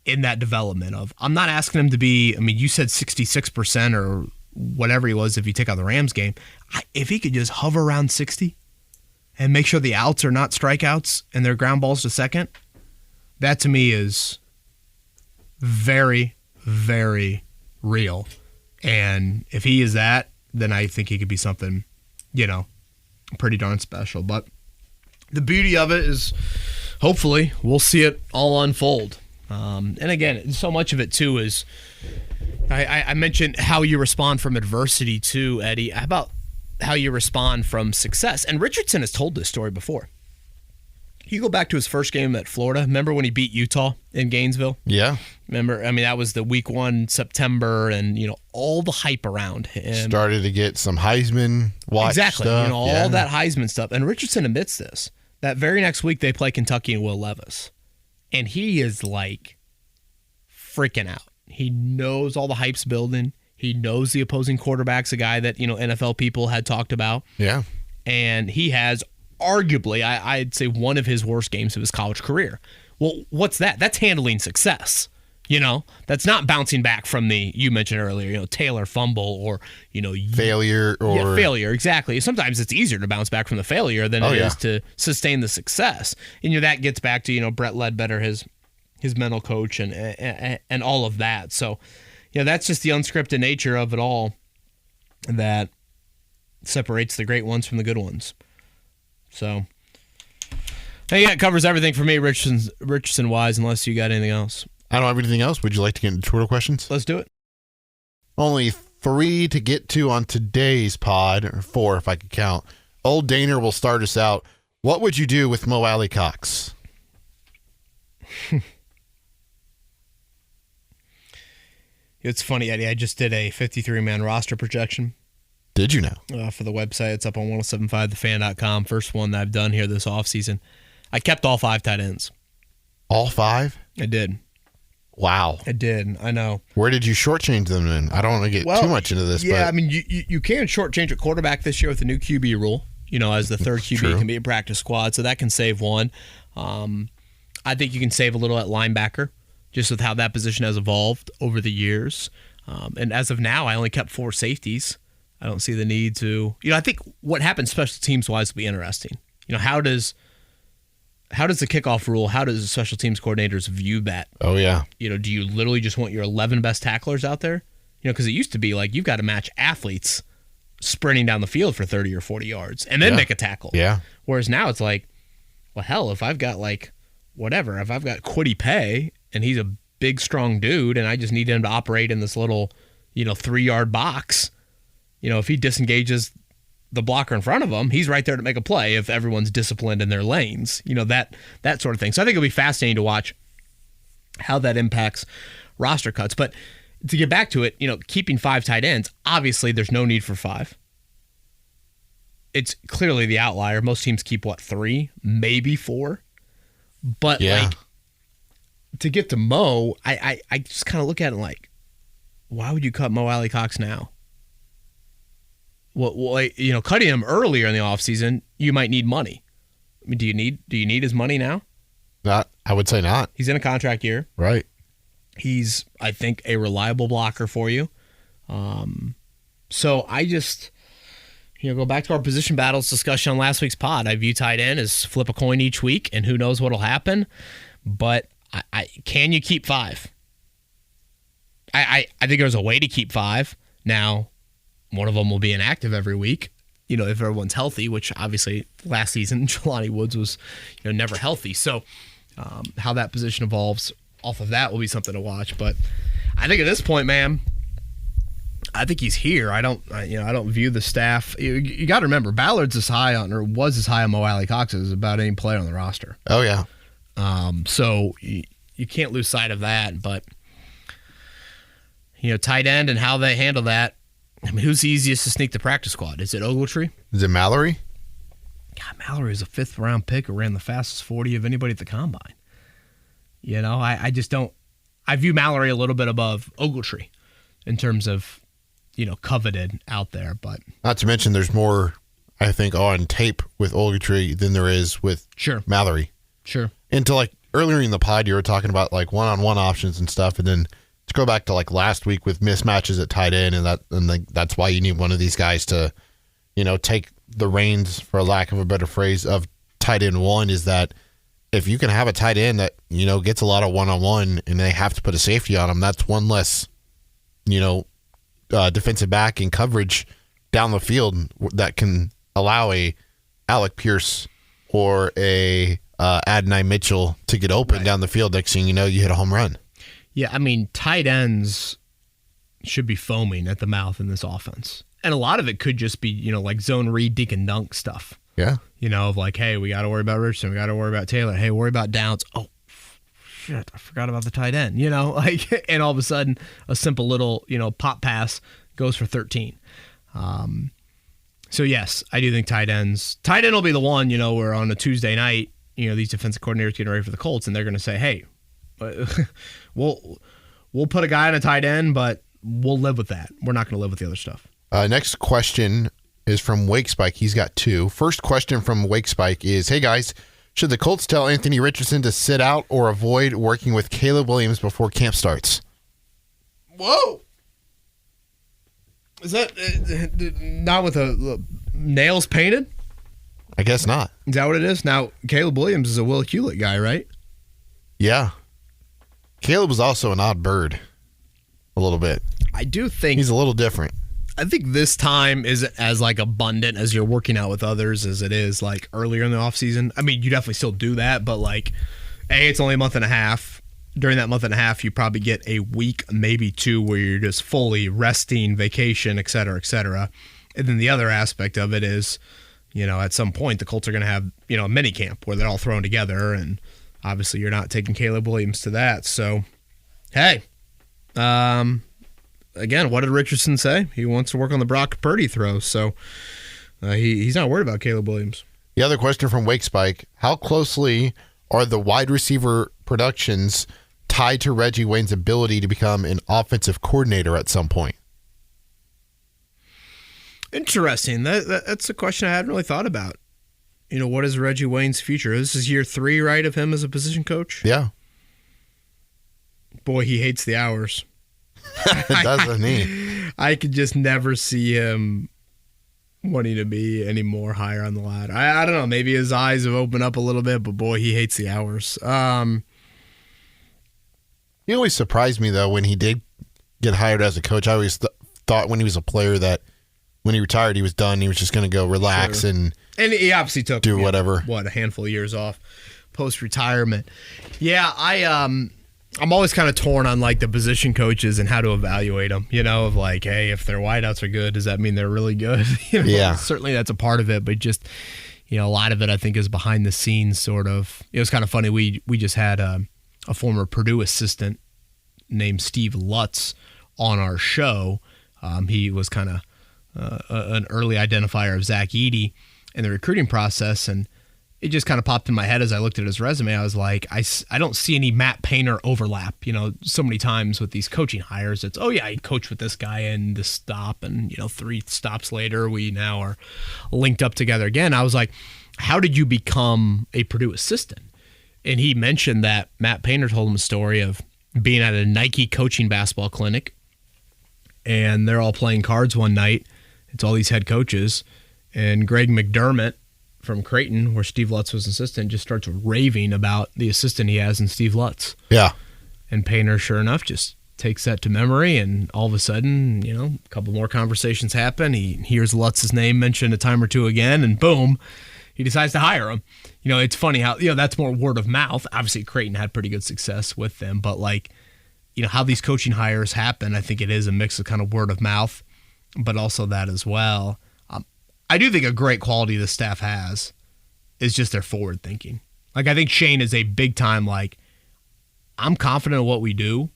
in that development of, I'm not asking him to be, I mean, you said 66% or whatever he was if you take out the Rams game. If he could just hover around 60 and make sure the outs are not strikeouts and they're ground balls to second, that to me is very, very real. And if he is that, then I think he could be something, you know, pretty darn special. But the beauty of it is hopefully we'll see it all unfold. And again, so much of it too is, I mentioned how you respond from adversity too, Eddie. How about how you respond from success? And Richardson has told this story before. You go back to his first game at Florida. Remember when he beat Utah in Gainesville? Yeah. Remember, I mean, that was the week 1 September, and, you know, all the hype around him. Started to get some Heisman watch exactly, stuff. You know, all that Heisman stuff. And Richardson admits this. That very next week they play Kentucky and Will Levis. And he is like freaking out. He knows all the hype's building. He knows the opposing quarterback's a guy that, you know, NFL people had talked about. Yeah. And he has arguably, I'd say, one of his worst games of his college career. Well, what's that? That's handling success. You know, that's not bouncing back from the, you mentioned earlier, you know, Taylor fumble or, you know, failure or. Yeah, failure, exactly. Sometimes it's easier to bounce back from the failure than it is to sustain the success. And, you know, that gets back to, you know, Brett Ledbetter, his mental coach and all of that. So, you know, that's just the unscripted nature of it all that separates the great ones from the good ones. So, hey, yeah, it covers everything for me, Richardson-wise, unless you got anything else. I don't have anything else. Would you like to get into Twitter questions? Let's do it. Only 3 to get to on today's pod, or 4 if I could count. Old Daner will start us out. What would you do with Mo Alley Cox? It's funny, Eddie. I just did a 53-man roster projection. Did you know? For the website. It's up on 1075thefan.com. First one that I've done here this offseason. I kept all 5 tight ends. All 5? I did. Wow. I did. I know. Where did you shortchange them in? I don't want to get too much into this. Yeah, but. I mean, you can shortchange a quarterback this year with the new QB rule. You know, as the third QB can be a practice squad, so that can save one. I think you can save a little at linebacker, just with how that position has evolved over the years. And as of now, I only kept 4 safeties. I don't see the need to. You know, I think what happens special teams wise will be interesting. You know, how does the kickoff rule? How does the special teams coordinators view that? Oh yeah. You know, do you literally just want your 11 best tacklers out there? You know, because it used to be like you've got to match athletes sprinting down the field for 30 or 40 yards and then make a tackle. Yeah. Whereas now it's like, well, hell, if I've got like whatever, if I've got Kwity Paye and he's a big, strong dude, and I just need him to operate in this little, you know, 3-yard box. You know, if he disengages the blocker in front of him, he's right there to make a play if everyone's disciplined in their lanes. You know, that sort of thing. So I think it'll be fascinating to watch how that impacts roster cuts. But to get back to it, you know, keeping 5 tight ends, obviously there's no need for 5. It's clearly the outlier. Most teams keep, 3, maybe 4. But, like, to get to Mo, I just kind of look at it like, why would you cut Mo Alley Cox now? cutting him earlier in the offseason, you might need money. I mean, do you need his money now? Not, I would say not. He's in a contract year. Right. He's, I think, a reliable blocker for you. So I just, go back to our position battles discussion on last week's pod. I view tight end as flip a coin each week, and who knows what'll happen. But can you keep 5? I think there's a way to keep 5. Now, one of them will be inactive every week, if everyone's healthy, which obviously last season Jelani Woods was never healthy. So how that position evolves off of that will be something to watch. But I think at this point, man, I think he's here. I don't view the staff. You got to remember, Ballard's was as high on Mo Alley Cox as about any player on the roster. Oh yeah. So you can't lose sight of that. But tight end and how they handle that. I mean, who's the easiest to sneak the practice squad? Is it Ogletree? Is it Mallory? God, Mallory is a 5th round pick who ran the fastest 40 of anybody at the combine. I just don't. I view Mallory a little bit above Ogletree in terms of, coveted out there. But not to mention, there's more, I think, on tape with Ogletree than there is with Mallory. Sure. And to earlier in the pod, you were talking about one-on-one options and stuff, and then to go back to last week with mismatches at tight end, and that's why you need one of these guys to, take the reins, for lack of a better phrase, of tight end one, is that if you can have a tight end that, gets a lot of one-on-one and they have to put a safety on him, that's one less, defensive back in coverage down the field that can allow a Alec Pierce or a Adonai Mitchell to get open down the field. Next thing you know, you hit a home run. Yeah, I mean, tight ends should be foaming at the mouth in this offense. And a lot of it could just be, zone read, dink, and dunk stuff. Yeah. Of hey, we got to worry about Richardson. We got to worry about Taylor. Hey, worry about Downs. Oh, shit, I forgot about the tight end. And all of a sudden, a simple little, pop pass goes for 13. So, yes, I do think tight end will be the one, where on a Tuesday night, these defensive coordinators getting ready for the Colts, and they're going to say, hey, we'll put a guy on a tight end, but we'll live with that. We're not going to live with the other stuff. Next question is from Wake Spike. He's got 2. First question from Wake Spike is, hey guys, should the Colts tell Anthony Richardson to sit out or avoid working with Caleb Williams before camp starts? Whoa. Is that not with nails painted? I guess not. Is that what it is? Now, Caleb Williams is a Will Hewlett guy, right? Yeah. Caleb was also an odd bird a little bit. I do think he's a little different. I think this time isn't as abundant as you're working out with others as it is earlier in the offseason. I mean, you definitely still do that, but it's only a month and a half. During that month and a half, you probably get a week, maybe 2, where you're just fully resting, vacation, et cetera, et cetera. And then the other aspect of it is, at some point the Colts are going to have, a mini camp where they're all thrown together, and obviously you're not taking Caleb Williams to that. So, hey, again, what did Richardson say? He wants to work on the Brock Purdy throw, so he's not worried about Caleb Williams. The other question from Wake Spike, how closely are the wide receiver productions tied to Reggie Wayne's ability to become an offensive coordinator at some point? Interesting. That's a question I hadn't really thought about. What is Reggie Wayne's future? This is year 3, right, of him as a position coach? Yeah. Boy, he hates the hours. Doesn't he? I could just never see him wanting to be any more higher on the ladder. I don't know. Maybe his eyes have opened up a little bit, but boy, he hates the hours. He always surprised me, though, when he did get hired as a coach. I always thought when he was a player that when he retired, he was done. He was just going to go relax and he obviously took whatever. A handful of years off post-retirement. Yeah, I'm always kind of torn on the position coaches and how to evaluate them. Hey, if their wideouts are good, does that mean they're really good? Yeah, certainly that's a part of it, but just a lot of it I think is behind the scenes. Sort of. It was kind of funny. We just had a former Purdue assistant named Steve Lutz on our show. He was kind of an early identifier of Zach Edey in the recruiting process, and it just kind of popped in my head as I looked at his resume. I was like, I don't see any Matt Painter overlap. So many times with these coaching hires, it's, oh yeah, I coached with this guy in this stop, and 3 stops later, we now are linked up together again. I was like, how did you become a Purdue assistant? And he mentioned that Matt Painter told him a story of being at a Nike coaching basketball clinic, and they're all playing cards one night. It's all these head coaches, and Greg McDermott from Creighton, where Steve Lutz was assistant, just starts raving about the assistant he has in Steve Lutz. Yeah. And Painter, sure enough, just takes that to memory, and all of a sudden, a couple more conversations happen. He hears Lutz's name mentioned a time or two again, and boom, he decides to hire him. It's funny how, that's more word of mouth. Obviously, Creighton had pretty good success with them, but how these coaching hires happen, I think it is a mix of kind of word of mouth, but also that as well. I do think a great quality the staff has is just their forward thinking. I think Shane is a big time, I'm confident in what we do,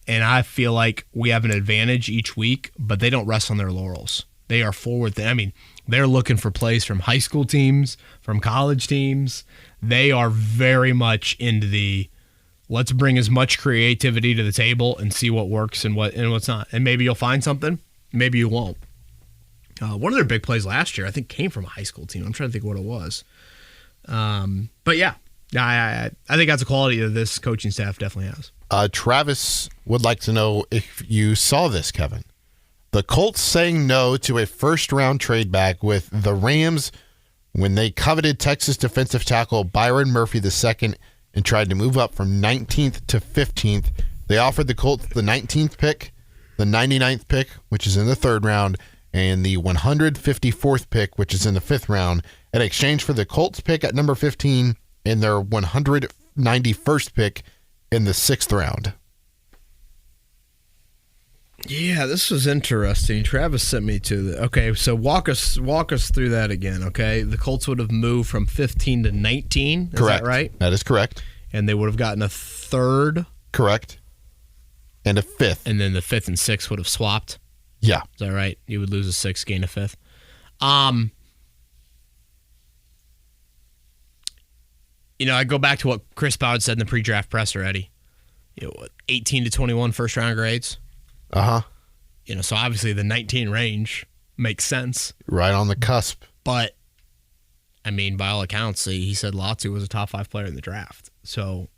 and I feel like we have an advantage each week, but they don't rest on their laurels. They are forward. They're looking for plays from high school teams, from college teams. They are very much into the let's bring as much creativity to the table and see what works and what's not. And maybe you'll find something, maybe you won't. One of their big plays last year, I think, came from a high school team. I'm trying to think what it was. But yeah, I think that's a quality that this coaching staff definitely has. Travis would like to know if you saw this, Kevin. The Colts saying no to a first-round trade back with the Rams when they coveted Texas defensive tackle Byron Murphy II and tried to move up from 19th to 15th. They offered the Colts the 19th pick, the 99th pick, which is in the 3rd round, and the 154th pick, which is in the 5th round, in exchange for the Colts pick at number 15 and their 191st pick in the 6th round. Yeah, this was interesting. Travis sent me to the. Okay, so walk us through that again. Okay, the Colts would have moved from 15 to 19. Is Correct. That right? That is correct. And they would have gotten a 3rd. Correct. And a 5th. And then the 5th and 6th would have swapped. Yeah. Is that right? You would lose a 6th, gain a 5th. I go back to what Chris Ballard said in the pre-draft presser, Eddie. 18 to 21 first-round grades. Uh-huh. So obviously the 19 range makes sense. Right on the cusp. But, by all accounts, he said Latu was a top 5 player in the draft. So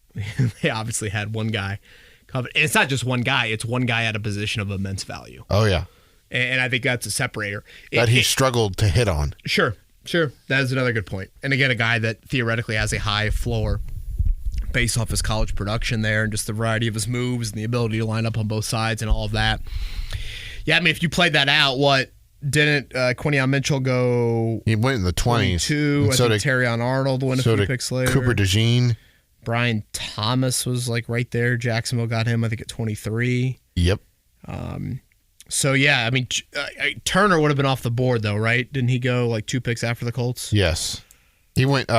they obviously had one guy covered. And it's not just one guy. It's one guy at a position of immense value. Oh, yeah. And I think that's a separator. That he struggled to hit on. Sure. That is another good point. And again, a guy that theoretically has a high floor based off his college production there and just the variety of his moves and the ability to line up on both sides and all of that. Yeah, if you played that out, didn't Quinion Mitchell go? He went in the 20s. 22. I think Terrion Arnold went a few picks later. Cooper DeJean. Brian Thomas was right there. Jacksonville got him, I think, at 23. Yep. So, yeah, Turner would have been off the board, though, right? Didn't he go 2 picks after the Colts? Yes. He went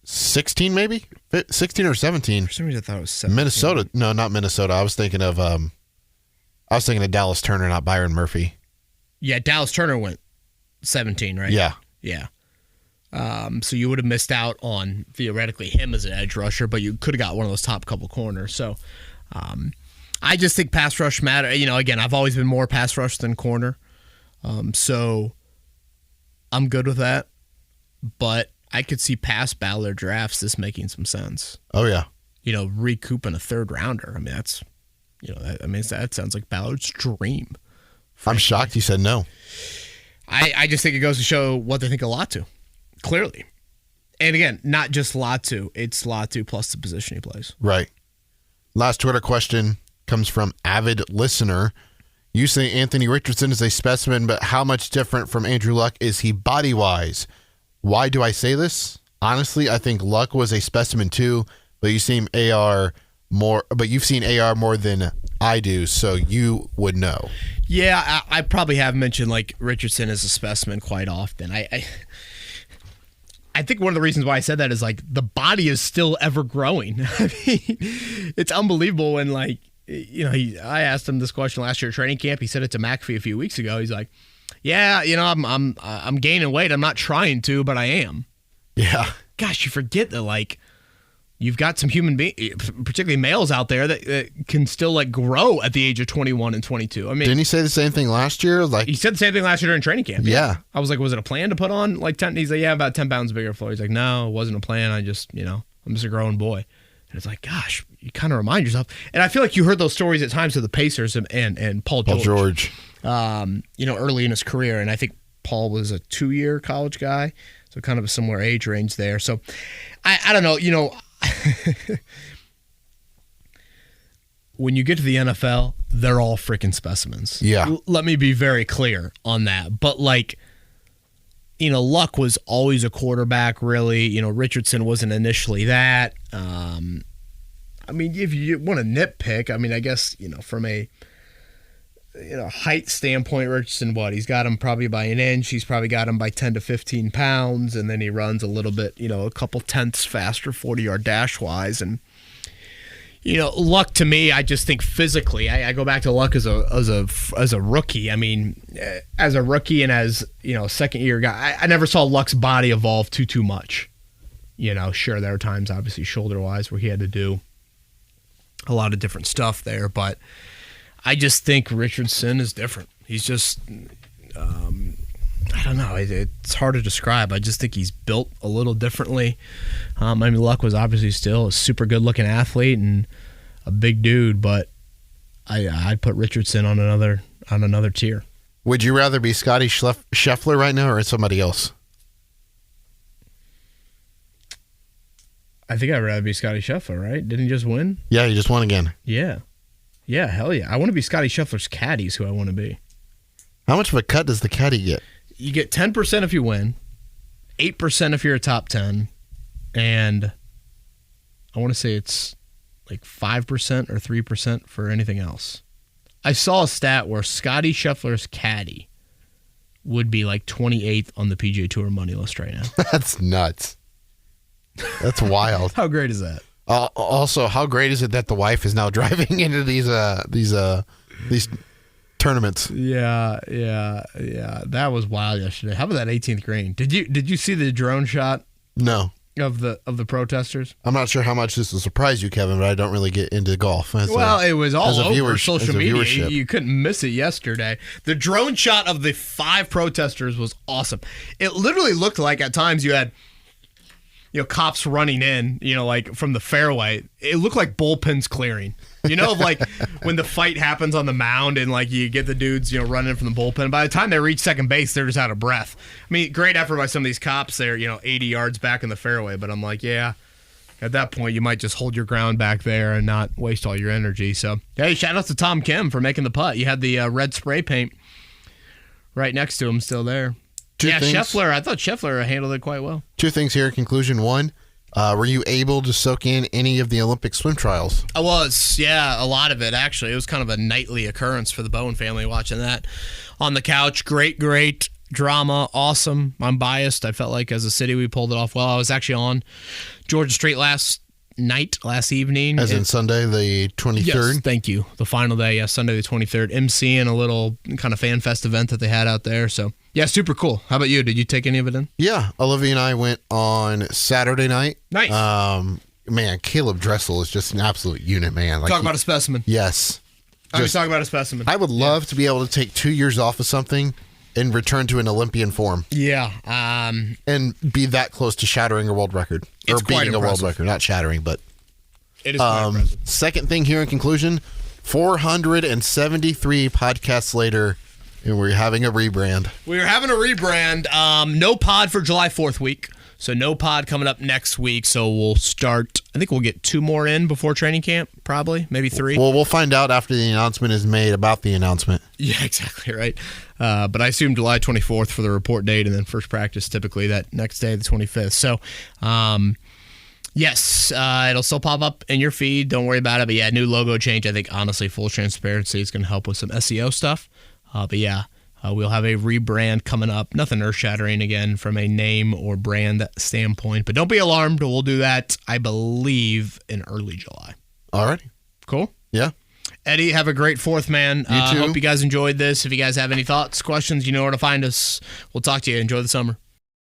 16 maybe? 16 or 17. For some reason I thought it was 17. Minnesota. No, not Minnesota. I was thinking of Dallas Turner, not Byron Murphy. Yeah, Dallas Turner went 17, right? Yeah. Yeah. So you would have missed out on, theoretically, him as an edge rusher, but you could have got one of those top couple corners. So I just think pass rush matter. Again, I've always been more pass rush than corner. So I'm good with that. But I could see past Ballard drafts this making some sense. Oh, yeah. Recouping a 3rd rounder. That's, that sounds like Ballard's dream. I'm shocked he said no. I just think it goes to show what they think of Latu, clearly. And again, not just Latu. It's Latu plus the position he plays. Right. Last Twitter question comes from avid listener. You say Anthony Richardson is a specimen, but how much different from Andrew Luck is he body-wise? Why do I say this? Honestly, I think Luck was a specimen too, but you've seen AR more than I do, so you would know. Yeah, I probably have mentioned Richardson as a specimen quite often. I think one of the reasons why I said that is the body is still ever growing. It's unbelievable. And I asked him this question last year at training camp. He said it to McAfee a few weeks ago. He's like, Yeah, I'm gaining weight. I'm not trying to, but I am. Yeah. Gosh, you forget that, like, you've got some human beings, particularly males out there, that can still, like, grow at the age of 21 and 22. I mean, Didn't he say the same thing last year? Like, he said the same thing last year during training camp. Yeah. I was like, was it a plan to put on, like, 10? He's like, yeah, about 10 pounds bigger floor. He's like, no, it wasn't a plan. I just, I'm just a growing boy. And it's like, gosh, you kind of remind yourself. And I feel like you heard those stories at times of the Pacers and Paul George. Early in his career. And I think Paul was a 2-year college guy. So kind of a similar age range there. So I don't know, when you get to the NFL, they're all freaking specimens. Yeah. Let me be very clear on that. But, like, Luck was always a quarterback, really. Richardson wasn't initially that. If you want to nitpick, I guess, from a height standpoint, Richardson, he's got him probably by an inch. He's probably got him by 10 to 15 pounds. And then he runs a little bit, a couple tenths faster 40-yard dash-wise. And, Luck, to me, I just think physically, I go back to Luck as a rookie. As a rookie and as, second-year guy, I never saw Luck's body evolve too much. Sure, there are times, obviously, shoulder-wise, where he had to do a lot of different stuff there. But I just think Richardson is different. He's just, I don't know. It's hard to describe. I just think he's built a little differently. Luck was obviously still a super good-looking athlete and a big dude, but I'd put Richardson on another tier. Would you rather be Scotty Scheffler right now or somebody else? I think I'd rather be Scotty Scheffler, right? Didn't he just win? Yeah, he just won again. Yeah. Yeah, hell yeah. I want to be Scotty Scheffler's caddy is who I want to be. How much of a cut does the caddy get? You get 10% if you win, 8% if you're a top 10, and I want to say it's like 5% or 3% for anything else. I saw a stat where Scotty Scheffler's caddy would be like 28th on the PGA Tour money list right now. That's nuts. That's wild. How great is that? Also, how great is it that the wife is now driving into these tournaments? Yeah. That was wild yesterday. How about that 18th green? Did you see the drone shot? No. Of the protesters? I'm not sure how much this will surprise you, Kevin, but I don't really get into golf. It was all over social media. You couldn't miss it yesterday. The drone shot of the 5 protesters was awesome. It literally looked like at times you had cops running in, like from the fairway. It looked like bullpens clearing. Like when the fight happens on the mound and like you get the dudes, running from the bullpen. By the time they reach second base, they're just out of breath. Great effort by some of these cops there, 80 yards back in the fairway. But I'm like, yeah, at that point, you might just hold your ground back there and not waste all your energy. So, hey, shout out to Tom Kim for making the putt. You had the red spray paint right next to him still there. Scheffler. I thought Scheffler handled it quite well. 2 things here in conclusion. 1, were you able to soak in any of the Olympic swim trials? I was, yeah, a lot of it, actually. It was kind of a nightly occurrence for the Bowen family watching that on the couch. Great drama. Awesome. I'm biased. I felt like as a city we pulled it off well. I was actually on Georgia Street last evening. As in Sunday the 23rd? Yes, thank you. The final day, yes, Sunday the 23rd. MCing a little kind of fan fest event that they had out there. So, yeah, super cool. How about you? Did you take any of it in? Yeah. Olivia and I went on Saturday night. Nice. Man, Caleb Dressel is just an absolute unit, man. Talk about a specimen. Yes. I was talking about a specimen. I would love to be able to take 2 years off of something and return to an Olympian form. Yeah. And be that close to shattering a world record. Or beating a world record. Not shattering, but... It is quite impressive. Second thing here in conclusion, 473 podcasts later, and we're having a rebrand. We're having a rebrand. No pod for July 4th week. So no pod coming up next week. So we'll start, I think we'll get 2 more in before training camp, probably, maybe 3. Well, we'll find out after the announcement is made about the announcement. Yeah, exactly, right. But I assume July 24th for the report date, and then first practice typically that next day, the 25th. So, yes, it'll still pop up in your feed. Don't worry about it. But yeah, new logo change. I think, honestly, full transparency is going to help with some SEO stuff. But yeah. We'll have a rebrand coming up. Nothing earth-shattering, again, from a name or brand standpoint. But don't be alarmed. We'll do that, I believe, in early July. All right. Cool? Yeah. Eddie, have a great 4th, man. You too. Hope you guys enjoyed this. If you guys have any thoughts, questions, you know where to find us. We'll talk to you. Enjoy the summer.